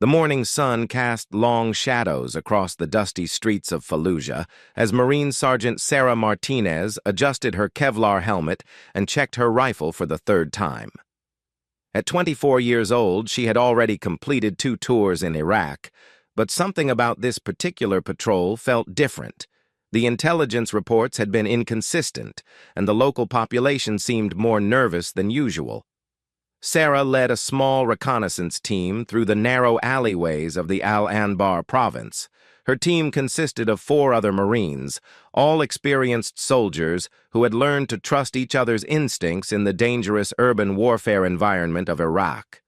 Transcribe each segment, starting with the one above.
The morning sun cast long shadows across the dusty streets of Fallujah as Marine Sergeant Sarah Martinez adjusted her Kevlar helmet and checked her rifle for the third time. At 24 years old, she had already completed 2 tours in Iraq, but something about this particular patrol felt different. The intelligence reports had been inconsistent, and the local population seemed more nervous than usual. Sarah led a small reconnaissance team through the narrow alleyways of the Al-Anbar province. Her team consisted of 4 other Marines, all experienced soldiers who had learned to trust each other's instincts in the dangerous urban warfare environment of Iraq.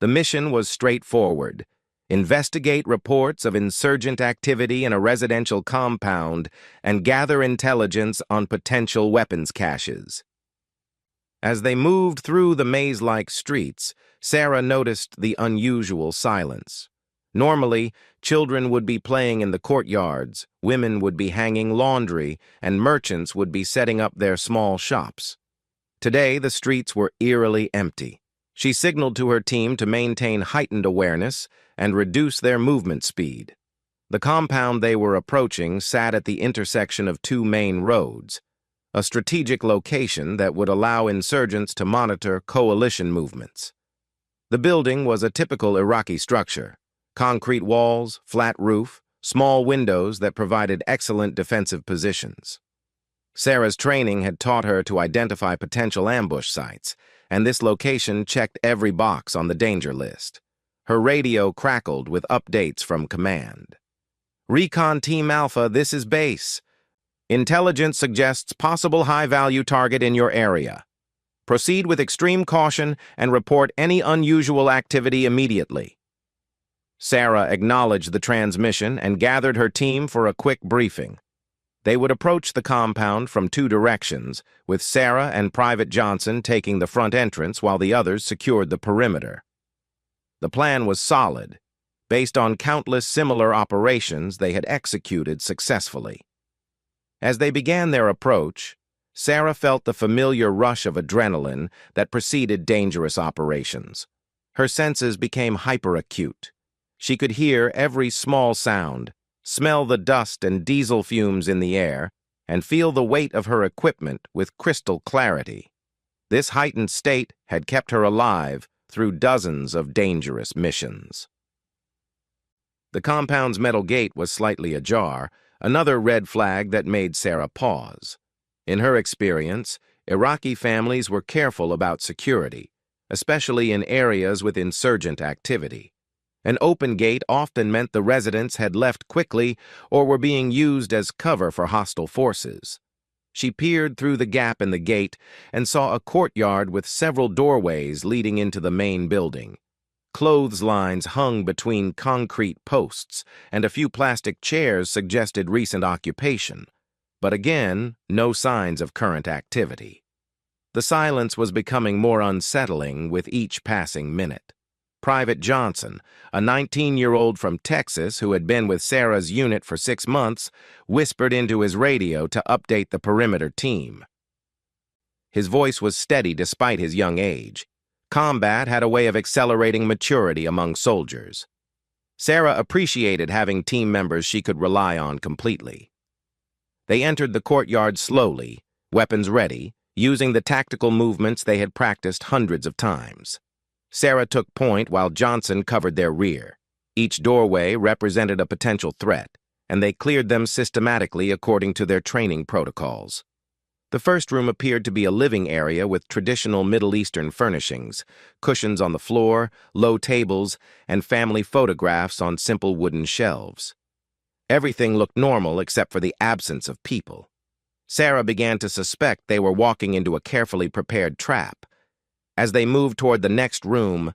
The mission was straightforward: investigate reports of insurgent activity in a residential compound and gather intelligence on potential weapons caches. As they moved through the maze-like streets, Sarah noticed the unusual silence. Normally, children would be playing in the courtyards, women would be hanging laundry, and merchants would be setting up their small shops. Today, the streets were eerily empty. She signaled to her team to maintain heightened awareness and reduce their movement speed. The compound they were approaching sat at the intersection of 2 main roads, a strategic location that would allow insurgents to monitor coalition movements. The building was a typical Iraqi structure: concrete walls, flat roof, small windows that provided excellent defensive positions. Sarah's training had taught her to identify potential ambush sites, and this location checked every box on the danger list. Her radio crackled with updates from command. "Recon Team Alpha, this is base. Intelligence suggests possible high-value target in your area. Proceed with extreme caution and report any unusual activity immediately." Sarah acknowledged the transmission and gathered her team for a quick briefing. They would approach the compound from 2 directions, with Sarah and Private Johnson taking the front entrance while the others secured the perimeter. The plan was solid, based on countless similar operations they had executed successfully. As they began their approach, Sarah felt the familiar rush of adrenaline that preceded dangerous operations. Her senses became hyperacute. She could hear every small sound, smell the dust and diesel fumes in the air, and feel the weight of her equipment with crystal clarity. This heightened state had kept her alive through dozens of dangerous missions. The compound's metal gate was slightly ajar, another red flag that made Sarah pause. In her experience, Iraqi families were careful about security, especially in areas with insurgent activity. An open gate often meant the residents had left quickly or were being used as cover for hostile forces. She peered through the gap in the gate and saw a courtyard with several doorways leading into the main building. Clotheslines hung between concrete posts, and a few plastic chairs suggested recent occupation. But again, no signs of current activity. The silence was becoming more unsettling with each passing minute. Private Johnson, a 19-year-old from Texas who had been with Sarah's unit for 6 months, whispered into his radio to update the perimeter team. His voice was steady despite his young age. Combat had a way of accelerating maturity among soldiers. Sarah appreciated having team members she could rely on completely. They entered the courtyard slowly, weapons ready, using the tactical movements they had practiced hundreds of times. Sarah took point while Johnson covered their rear. Each doorway represented a potential threat, and they cleared them systematically according to their training protocols. The first room appeared to be a living area with traditional Middle Eastern furnishings, cushions on the floor, low tables, and family photographs on simple wooden shelves. Everything looked normal except for the absence of people. Sarah began to suspect they were walking into a carefully prepared trap. As they moved toward the next room,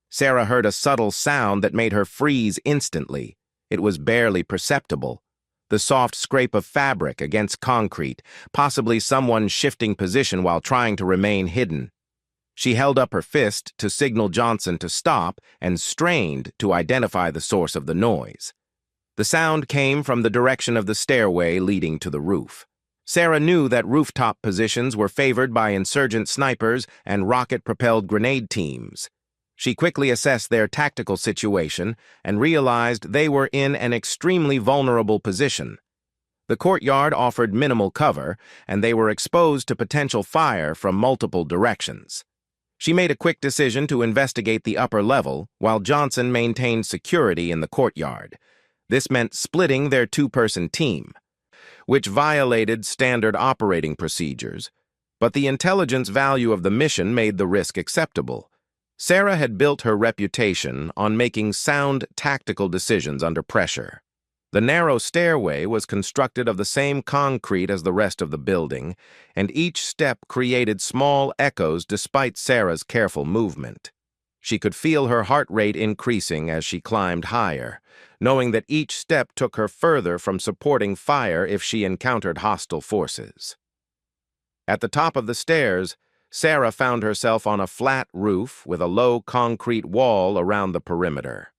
Sarah heard a subtle sound that made her freeze instantly. It was barely perceptible. The soft scrape of fabric against concrete, possibly someone shifting position while trying to remain hidden. She held up her fist to signal Johnson to stop and strained to identify the source of the noise. The sound came from the direction of the stairway leading to the roof. Sarah knew that rooftop positions were favored by insurgent snipers and rocket-propelled grenade teams. She quickly assessed their tactical situation and realized they were in an extremely vulnerable position. The courtyard offered minimal cover, and they were exposed to potential fire from multiple directions. She made a quick decision to investigate the upper level, while Johnson maintained security in the courtyard. This meant splitting their two-person team, which violated standard operating procedures, but the intelligence value of the mission made the risk acceptable. Sarah had built her reputation on making sound tactical decisions under pressure. The narrow stairway was constructed of the same concrete as the rest of the building, and each step created small echoes despite Sarah's careful movement. She could feel her heart rate increasing as she climbed higher, knowing that each step took her further from supporting fire if she encountered hostile forces. At the top of the stairs, Sarah found herself on a flat roof with a low concrete wall around the perimeter.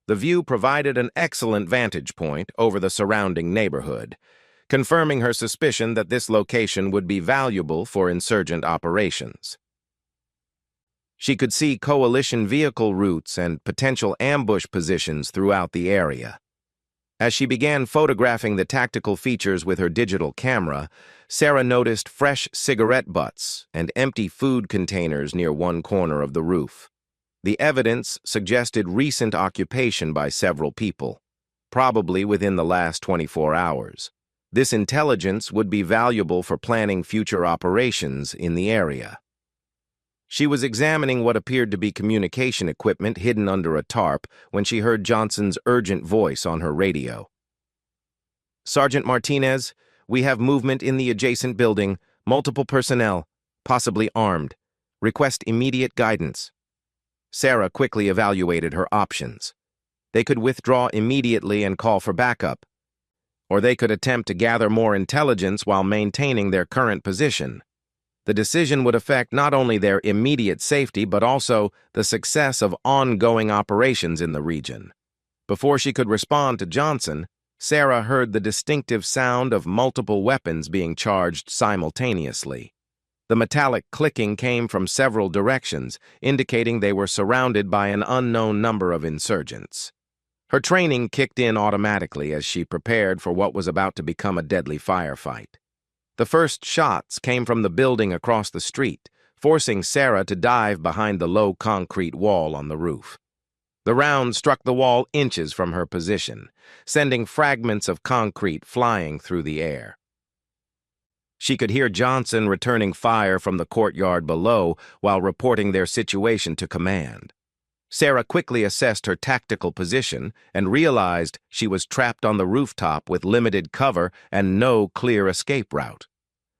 The view provided an excellent vantage point over the surrounding neighborhood, confirming her suspicion that this location would be valuable for insurgent operations. She could see coalition vehicle routes and potential ambush positions throughout the area. As she began photographing the tactical features with her digital camera, Sarah noticed fresh cigarette butts and empty food containers near one corner of the roof. The evidence suggested recent occupation by several people, probably within the last 24 hours. This intelligence would be valuable for planning future operations in the area. She was examining what appeared to be communication equipment hidden under a tarp when she heard Johnson's urgent voice on her radio. "Sergeant Martinez, we have movement in the adjacent building, multiple personnel, possibly armed. Request immediate guidance." Sarah quickly evaluated her options. They could withdraw immediately and call for backup, or they could attempt to gather more intelligence while maintaining their current position. The decision would affect not only their immediate safety but also the success of ongoing operations in the region. Before she could respond to Johnson, Sarah heard the distinctive sound of multiple weapons being charged simultaneously. The metallic clicking came from several directions, indicating they were surrounded by an unknown number of insurgents. Her training kicked in automatically as she prepared for what was about to become a deadly firefight. The first shots came from the building across the street, forcing Sarah to dive behind the low concrete wall on the roof. The round struck the wall inches from her position, sending fragments of concrete flying through the air. She could hear Johnson returning fire from the courtyard below while reporting their situation to command. Sarah quickly assessed her tactical position and realized she was trapped on the rooftop with limited cover and no clear escape route.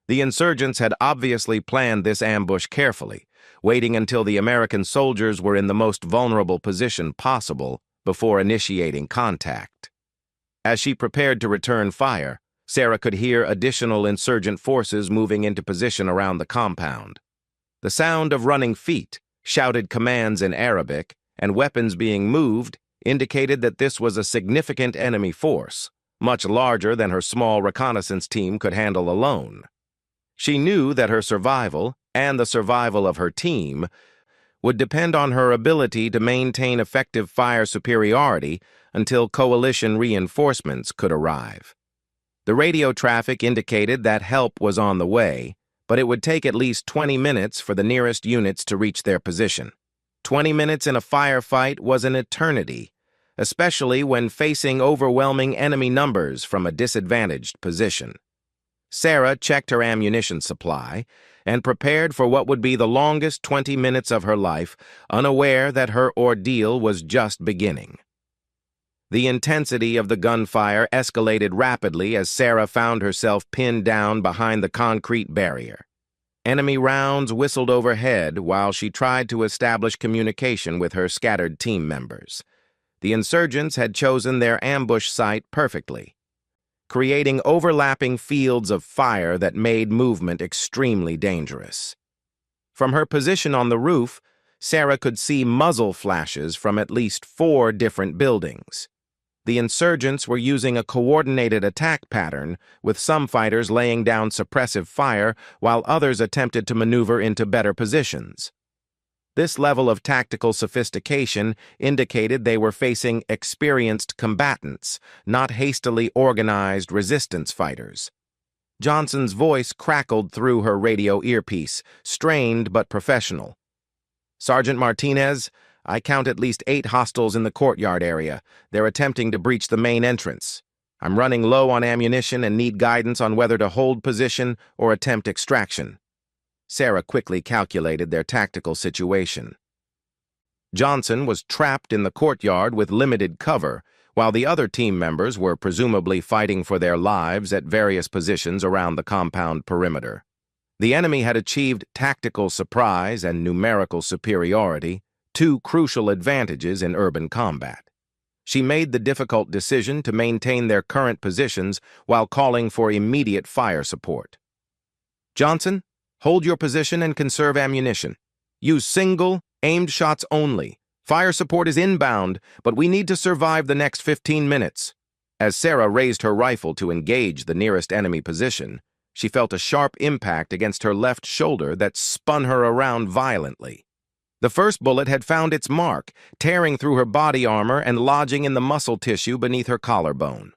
The insurgents had obviously planned this ambush carefully, waiting until the American soldiers were in the most vulnerable position possible before initiating contact. As she prepared to return fire, Sarah could hear additional insurgent forces moving into position around the compound. The sound of running feet, shouted commands in Arabic, and weapons being moved indicated that this was a significant enemy force, much larger than her small reconnaissance team could handle alone. She knew that her survival, and the survival of her team, would depend on her ability to maintain effective fire superiority until coalition reinforcements could arrive. The radio traffic indicated that help was on the way, but it would take at least 20 minutes for the nearest units to reach their position. 20 minutes in a firefight was an eternity, especially when facing overwhelming enemy numbers from a disadvantaged position. Sarah checked her ammunition supply and prepared for what would be the longest 20 minutes of her life, unaware that her ordeal was just beginning. The intensity of the gunfire escalated rapidly as Sarah found herself pinned down behind the concrete barrier. Enemy rounds whistled overhead while she tried to establish communication with her scattered team members. The insurgents had chosen their ambush site perfectly, creating overlapping fields of fire that made movement extremely dangerous. From her position on the roof, Sarah could see muzzle flashes from at least 4 different buildings. The insurgents were using a coordinated attack pattern, with some fighters laying down suppressive fire while others attempted to maneuver into better positions. This level of tactical sophistication indicated they were facing experienced combatants, not hastily organized resistance fighters. Johnson's voice crackled through her radio earpiece, strained but professional. "Sergeant Martinez, I count at least 8 hostiles in the courtyard area. They're attempting to breach the main entrance. I'm running low on ammunition and need guidance on whether to hold position or attempt extraction." Sarah quickly calculated their tactical situation. Johnson was trapped in the courtyard with limited cover, while the other team members were presumably fighting for their lives at various positions around the compound perimeter. The enemy had achieved tactical surprise and numerical superiority, 2 crucial advantages in urban combat. She made the difficult decision to maintain their current positions while calling for immediate fire support. "Johnson, hold your position and conserve ammunition. Use single, aimed shots only. Fire support is inbound, but we need to survive the next 15 minutes. As Sarah raised her rifle to engage the nearest enemy position, she felt a sharp impact against her left shoulder that spun her around violently. The first bullet had found its mark, tearing through her body armor and lodging in the muscle tissue beneath her collarbone.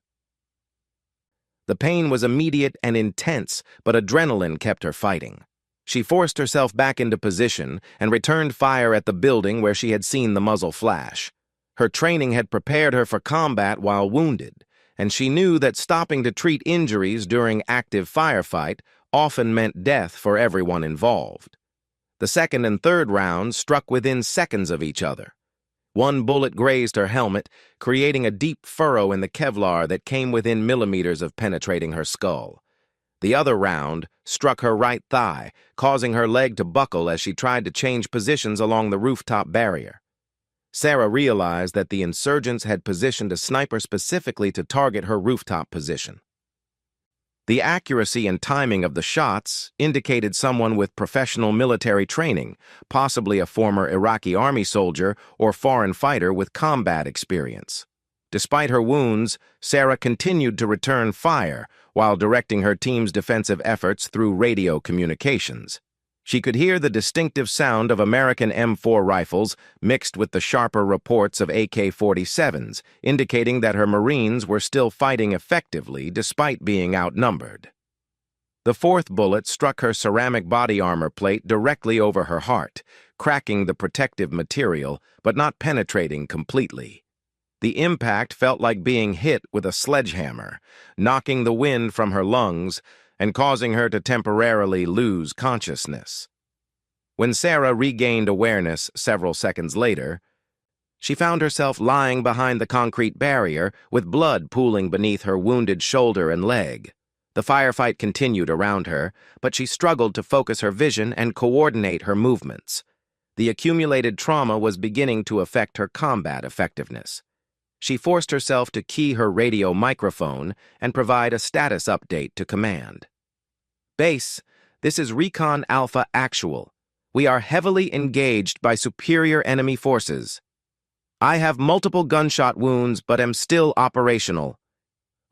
The pain was immediate and intense, but adrenaline kept her fighting. She forced herself back into position and returned fire at the building where she had seen the muzzle flash. Her training had prepared her for combat while wounded, and she knew that stopping to treat injuries during active firefight often meant death for everyone involved. The second and third rounds struck within seconds of each other. One bullet grazed her helmet, creating a deep furrow in the Kevlar that came within millimeters of penetrating her skull. The other round struck her right thigh, causing her leg to buckle as she tried to change positions along the rooftop barrier. Sarah realized that the insurgents had positioned a sniper specifically to target her rooftop position. The accuracy and timing of the shots indicated someone with professional military training, possibly a former Iraqi army soldier or foreign fighter with combat experience. Despite her wounds, Sarah continued to return fire while directing her team's defensive efforts through radio communications. She could hear the distinctive sound of American M4 rifles mixed with the sharper reports of AK-47s, indicating that her Marines were still fighting effectively despite being outnumbered. The fourth bullet struck her ceramic body armor plate directly over her heart, cracking the protective material but not penetrating completely. The impact felt like being hit with a sledgehammer, knocking the wind from her lungs and causing her to temporarily lose consciousness. When Sarah regained awareness several seconds later, she found herself lying behind the concrete barrier with blood pooling beneath her wounded shoulder and leg. The firefight continued around her, but she struggled to focus her vision and coordinate her movements. The accumulated trauma was beginning to affect her combat effectiveness. She forced herself to key her radio microphone and provide a status update to command. "Base, this is Recon Alpha Actual. We are heavily engaged by superior enemy forces. I have multiple gunshot wounds but am still operational.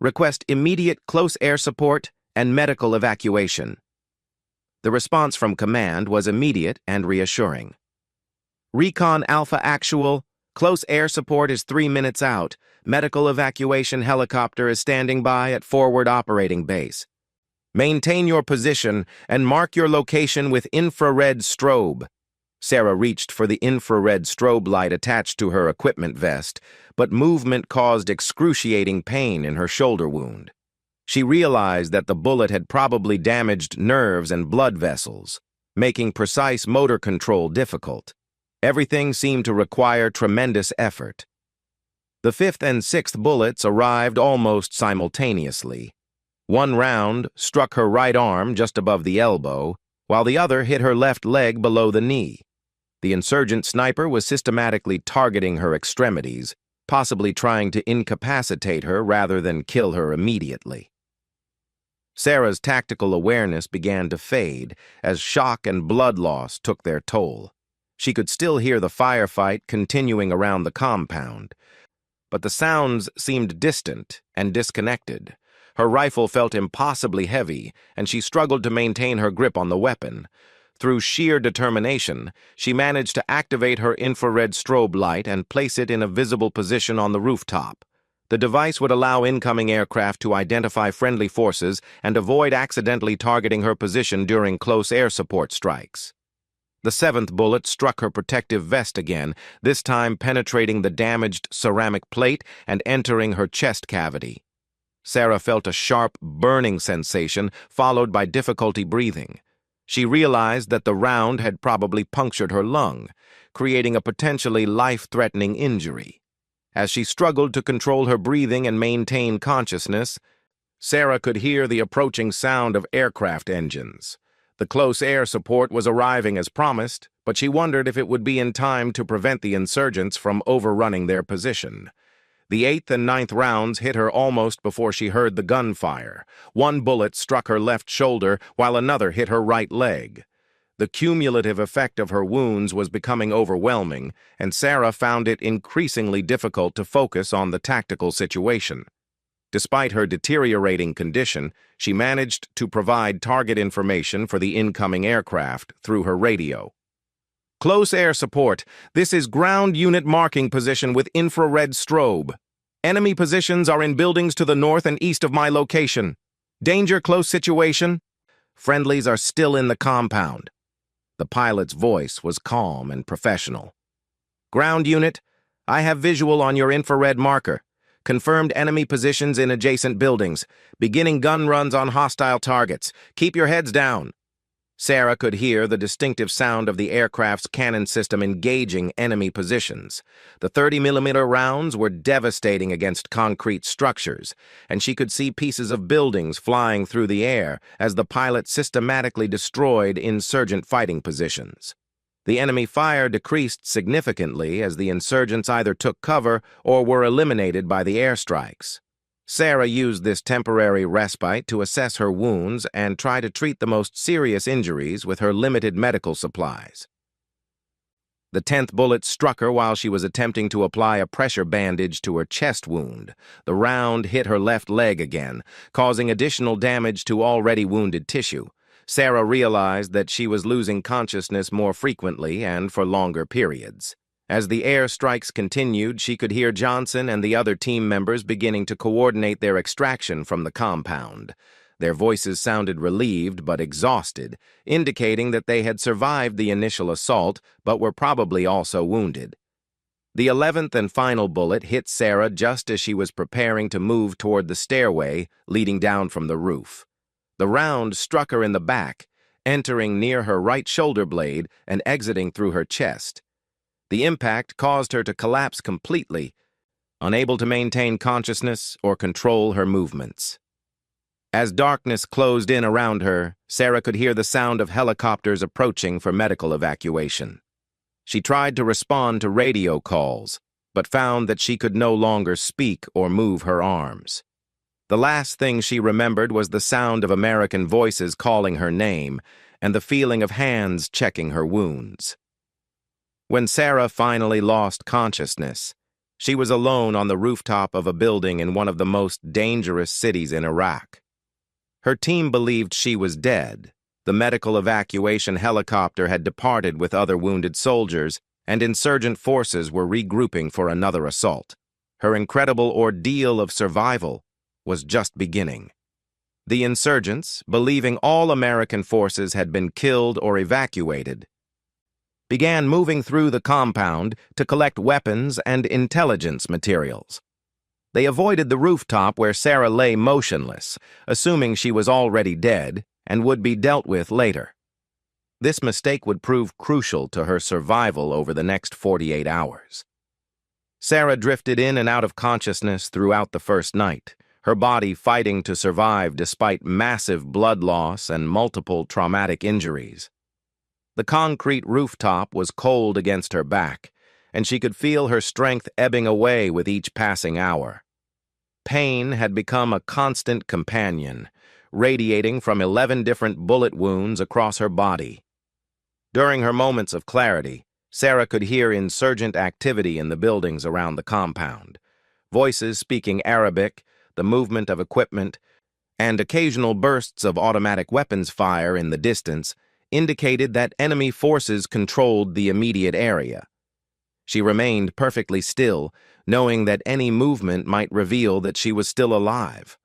Request immediate close air support and medical evacuation." The response from command was immediate and reassuring. "Recon Alpha Actual, close air support is 3 minutes out. Medical evacuation helicopter is standing by at forward operating base. Maintain your position and mark your location with infrared strobe." Sarah reached for the infrared strobe light attached to her equipment vest, but movement caused excruciating pain in her shoulder wound. She realized that the bullet had probably damaged nerves and blood vessels, making precise motor control difficult. Everything seemed to require tremendous effort. The fifth and sixth bullets arrived almost simultaneously. One round struck her right arm just above the elbow, while the other hit her left leg below the knee. The insurgent sniper was systematically targeting her extremities, possibly trying to incapacitate her rather than kill her immediately. Sarah's tactical awareness began to fade as shock and blood loss took their toll. She could still hear the firefight continuing around the compound, but the sounds seemed distant and disconnected. Her rifle felt impossibly heavy, and she struggled to maintain her grip on the weapon. Through sheer determination, she managed to activate her infrared strobe light and place it in a visible position on the rooftop. The device would allow incoming aircraft to identify friendly forces and avoid accidentally targeting her position during close air support strikes. The seventh bullet struck her protective vest again, this time penetrating the damaged ceramic plate and entering her chest cavity. Sarah felt a sharp, burning sensation, followed by difficulty breathing. She realized that the round had probably punctured her lung, creating a potentially life-threatening injury. As she struggled to control her breathing and maintain consciousness, Sarah could hear the approaching sound of aircraft engines. The close air support was arriving as promised, but she wondered if it would be in time to prevent the insurgents from overrunning their position. The 8th and 9th rounds hit her almost before she heard the gunfire. One bullet struck her left shoulder, while another hit her right leg. The cumulative effect of her wounds was becoming overwhelming, and Sarah found it increasingly difficult to focus on the tactical situation. Despite her deteriorating condition, she managed to provide target information for the incoming aircraft through her radio. Close air support. This is ground unit marking position with infrared strobe. Enemy positions are in buildings to the north and east of my location. Danger close situation. Friendlies are still in the compound. The pilot's voice was calm and professional. Ground unit, I have visual on your infrared marker. Confirmed enemy positions in adjacent buildings. Beginning gun runs on hostile targets. Keep your heads down. Sarah could hear the distinctive sound of the aircraft's cannon system engaging enemy positions. The 30mm rounds were devastating against concrete structures, and she could see pieces of buildings flying through the air as the pilot systematically destroyed insurgent fighting positions. The enemy fire decreased significantly as the insurgents either took cover or were eliminated by the airstrikes. Sarah used this temporary respite to assess her wounds and try to treat the most serious injuries with her limited medical supplies. The 10th bullet struck her while she was attempting to apply a pressure bandage to her chest wound. The round hit her left leg again, causing additional damage to already wounded tissue. Sarah realized that she was losing consciousness more frequently and for longer periods. As the air strikes continued, she could hear Johnson and the other team members beginning to coordinate their extraction from the compound. Their voices sounded relieved but exhausted, indicating that they had survived the initial assault but were probably also wounded. The 11th and final bullet hit Sarah just as she was preparing to move toward the stairway leading down from the roof. The round struck her in the back, entering near her right shoulder blade and exiting through her chest. The impact caused her to collapse completely, unable to maintain consciousness or control her movements. As darkness closed in around her, Sarah could hear the sound of helicopters approaching for medical evacuation. She tried to respond to radio calls, but found that she could no longer speak or move her arms. The last thing she remembered was the sound of American voices calling her name and the feeling of hands checking her wounds. When Sarah finally lost consciousness, she was alone on the rooftop of a building in one of the most dangerous cities in Iraq. Her team believed she was dead. The medical evacuation helicopter had departed with other wounded soldiers, and insurgent forces were regrouping for another assault. Her incredible ordeal of survival was just beginning. The insurgents, believing all American forces had been killed or evacuated, began moving through the compound to collect weapons and intelligence materials. They avoided the rooftop where Sarah lay motionless, assuming she was already dead and would be dealt with later. This mistake would prove crucial to her survival over the next 48 hours. Sarah drifted in and out of consciousness throughout the first night, her body fighting to survive despite massive blood loss and multiple traumatic injuries. The concrete rooftop was cold against her back, and she could feel her strength ebbing away with each passing hour. Pain had become a constant companion, radiating from 11 different bullet wounds across her body. During her moments of clarity, Sarah could hear insurgent activity in the buildings around the compound. Voices speaking Arabic, the movement of equipment, and occasional bursts of automatic weapons fire in the distance indicated that enemy forces controlled the immediate area. She remained perfectly still, knowing that any movement might reveal that she was still alive.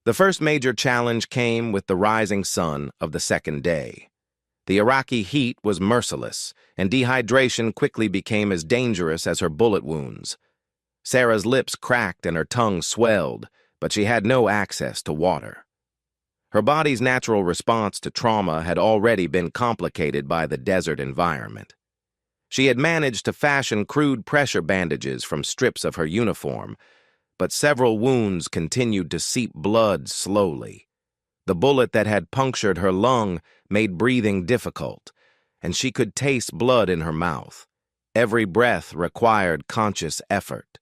The first major challenge came with the rising sun of the second day. The Iraqi heat was merciless, and dehydration quickly became as dangerous as her bullet wounds. Sarah's lips cracked and her tongue swelled, but she had no access to water. Her body's natural response to trauma had already been complicated by the desert environment. She had managed to fashion crude pressure bandages from strips of her uniform, but several wounds continued to seep blood slowly. The bullet that had punctured her lung made breathing difficult, and she could taste blood in her mouth. Every breath required conscious effort.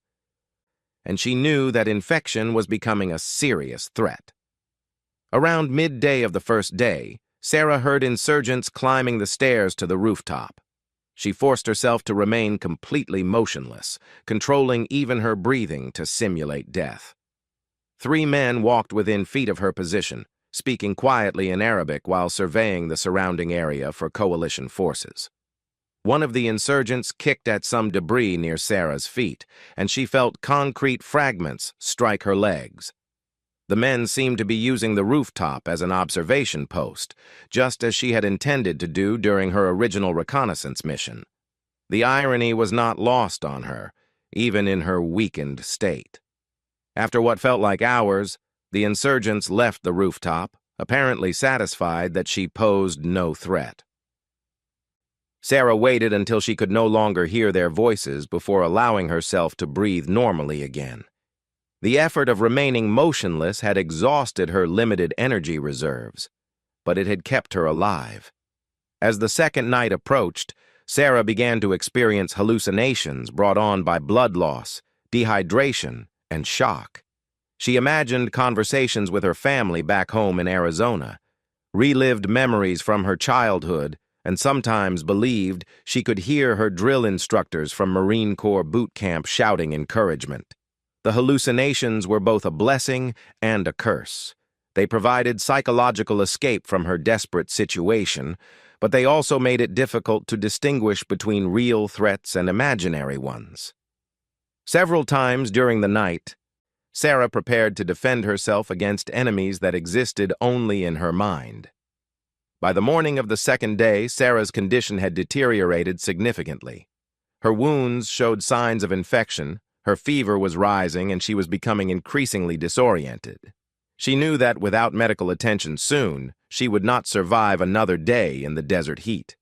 And she knew that infection was becoming a serious threat. Around midday of the first day, Sarah heard insurgents climbing the stairs to the rooftop. She forced herself to remain completely motionless, controlling even her breathing to simulate death. 3 men walked within feet of her position, speaking quietly in Arabic while surveying the surrounding area for coalition forces. One of the insurgents kicked at some debris near Sarah's feet, and she felt concrete fragments strike her legs. The men seemed to be using the rooftop as an observation post, just as she had intended to do during her original reconnaissance mission. The irony was not lost on her, even in her weakened state. After what felt like hours, the insurgents left the rooftop, apparently satisfied that she posed no threat. Sarah waited until she could no longer hear their voices before allowing herself to breathe normally again. The effort of remaining motionless had exhausted her limited energy reserves, but it had kept her alive. As the second night approached, Sarah began to experience hallucinations brought on by blood loss, dehydration, and shock. She imagined conversations with her family back home in Arizona, relived memories from her childhood, and sometimes believed she could hear her drill instructors from Marine Corps boot camp shouting encouragement. The hallucinations were both a blessing and a curse. They provided psychological escape from her desperate situation, but they also made it difficult to distinguish between real threats and imaginary ones. Several times during the night, Sarah prepared to defend herself against enemies that existed only in her mind. By the morning of the second day, Sarah's condition had deteriorated significantly. Her wounds showed signs of infection, her fever was rising, and she was becoming increasingly disoriented. She knew that without medical attention soon, she would not survive another day in the desert heat.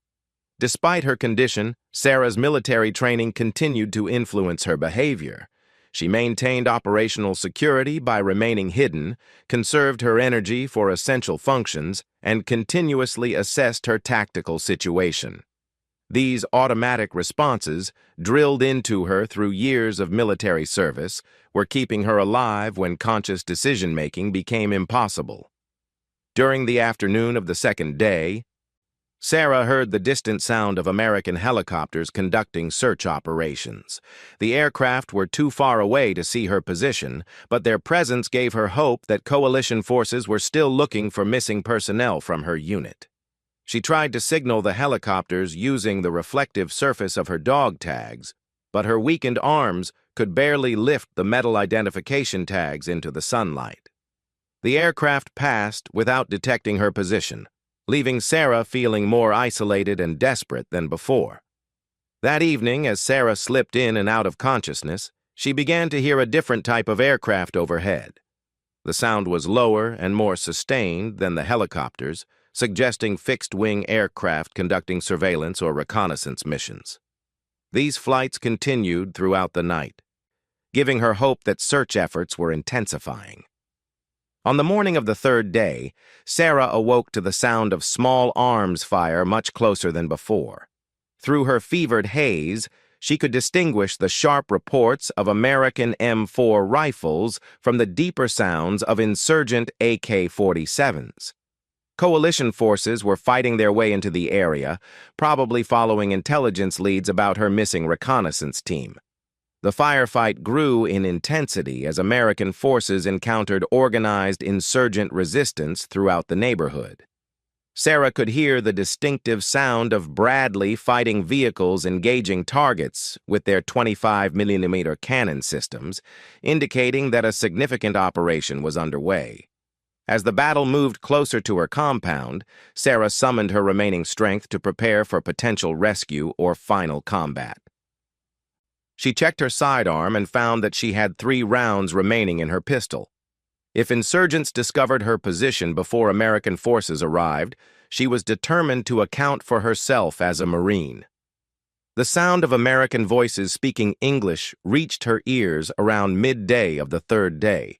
Despite her condition, Sarah's military training continued to influence her behavior. She maintained operational security by remaining hidden, conserved her energy for essential functions, and continuously assessed her tactical situation. These automatic responses, drilled into her through years of military service, were keeping her alive when conscious decision-making became impossible. During the afternoon of the second day, Sarah heard the distant sound of American helicopters conducting search operations. The aircraft were too far away to see her position, but their presence gave her hope that coalition forces were still looking for missing personnel from her unit. She tried to signal the helicopters using the reflective surface of her dog tags, but her weakened arms could barely lift the metal identification tags into the sunlight. The aircraft passed without detecting her position, leaving Sarah feeling more isolated and desperate than before. That evening, as Sarah slipped in and out of consciousness, she began to hear a different type of aircraft overhead. The sound was lower and more sustained than the helicopters, suggesting fixed-wing aircraft conducting surveillance or reconnaissance missions. These flights continued throughout the night, giving her hope that search efforts were intensifying. On the morning of the third day, Sarah awoke to the sound of small arms fire much closer than before. Through her fevered haze, she could distinguish the sharp reports of American M4 rifles from the deeper sounds of insurgent AK-47s. Coalition forces were fighting their way into the area, probably following intelligence leads about her missing reconnaissance team. The firefight grew in intensity as American forces encountered organized insurgent resistance throughout the neighborhood. Sarah could hear the distinctive sound of Bradley fighting vehicles engaging targets with their 25mm cannon systems, indicating that a significant operation was underway. As the battle moved closer to her compound, Sarah summoned her remaining strength to prepare for potential rescue or final combat. She checked her sidearm and found that she had 3 rounds remaining in her pistol. If insurgents discovered her position before American forces arrived, she was determined to account for herself as a Marine. The sound of American voices speaking English reached her ears around midday of the 3rd day.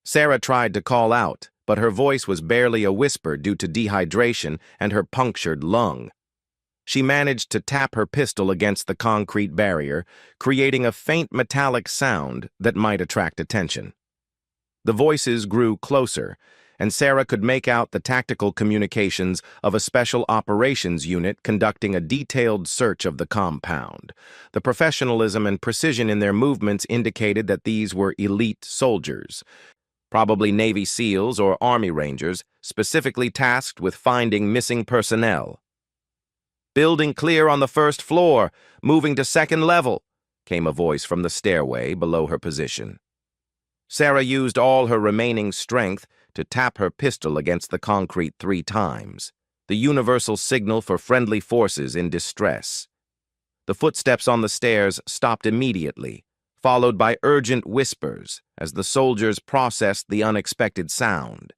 Sarah tried to call out, but her voice was barely a whisper due to dehydration and her punctured lung. She managed to tap her pistol against the concrete barrier, creating a faint metallic sound that might attract attention. The voices grew closer, and Sarah could make out the tactical communications of a special operations unit conducting a detailed search of the compound. The professionalism and precision in their movements indicated that these were elite soldiers, probably Navy SEALs or Army Rangers, specifically tasked with finding missing personnel. "Building clear on the 1st floor, moving to 2nd level," came a voice from the stairway below her position. Sarah used all her remaining strength to tap her pistol against the concrete 3 times, the universal signal for friendly forces in distress. The footsteps on the stairs stopped immediately, followed by urgent whispers as the soldiers processed the unexpected sound.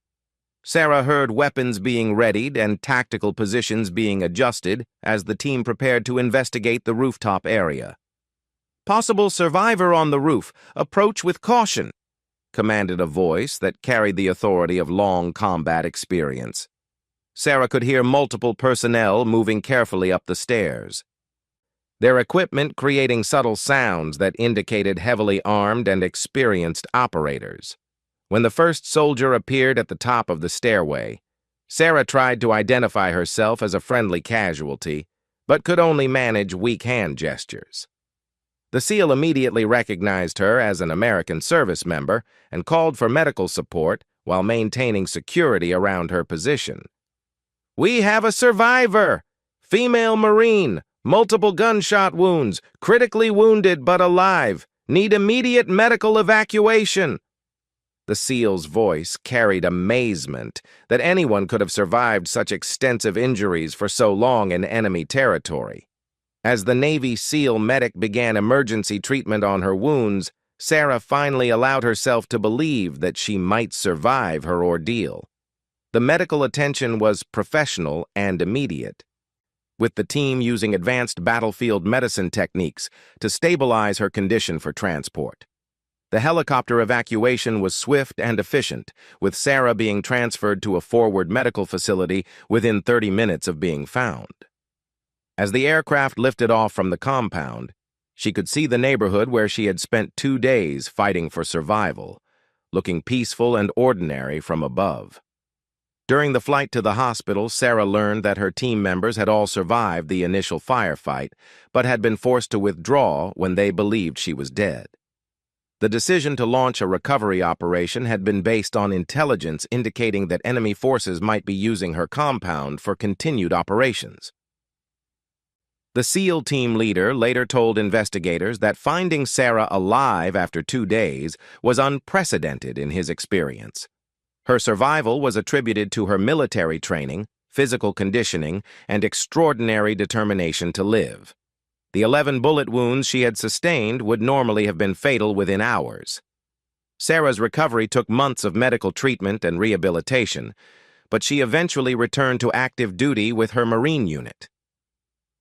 Sarah heard weapons being readied and tactical positions being adjusted as the team prepared to investigate the rooftop area. "Possible survivor on the roof. Approach with caution," commanded a voice that carried the authority of long combat experience. Sarah could hear multiple personnel moving carefully up the stairs, their equipment creating subtle sounds that indicated heavily armed and experienced operators. When the first soldier appeared at the top of the stairway, Sarah tried to identify herself as a friendly casualty, but could only manage weak hand gestures. The SEAL immediately recognized her as an American service member and called for medical support while maintaining security around her position. "We have a survivor! Female Marine, multiple gunshot wounds, critically wounded but alive. Need immediate medical evacuation." The SEAL's voice carried amazement that anyone could have survived such extensive injuries for so long in enemy territory. As the Navy SEAL medic began emergency treatment on her wounds, Sarah finally allowed herself to believe that she might survive her ordeal. The medical attention was professional and immediate, with the team using advanced battlefield medicine techniques to stabilize her condition for transport. The helicopter evacuation was swift and efficient, with Sarah being transferred to a forward medical facility within 30 minutes of being found. As the aircraft lifted off from the compound, she could see the neighborhood where she had spent 2 days fighting for survival, looking peaceful and ordinary from above. During the flight to the hospital, Sarah learned that her team members had all survived the initial firefight, but had been forced to withdraw when they believed she was dead. The decision to launch a recovery operation had been based on intelligence indicating that enemy forces might be using her compound for continued operations. The SEAL team leader later told investigators that finding Sarah alive after 2 days was unprecedented in his experience. Her survival was attributed to her military training, physical conditioning, and extraordinary determination to live. The 11 bullet wounds she had sustained would normally have been fatal within hours. Sarah's recovery took months of medical treatment and rehabilitation, but she eventually returned to active duty with her Marine unit.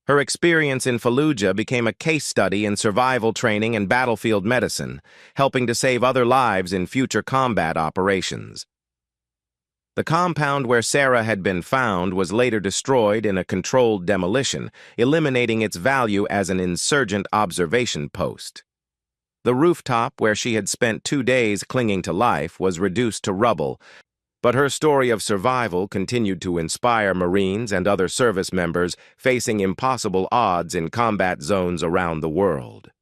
Her experience in Fallujah became a case study in survival training and battlefield medicine, helping to save other lives in future combat operations. The compound where Sarah had been found was later destroyed in a controlled demolition, eliminating its value as an insurgent observation post. The rooftop where she had spent 2 days clinging to life was reduced to rubble, but her story of survival continued to inspire Marines and other service members facing impossible odds in combat zones around the world.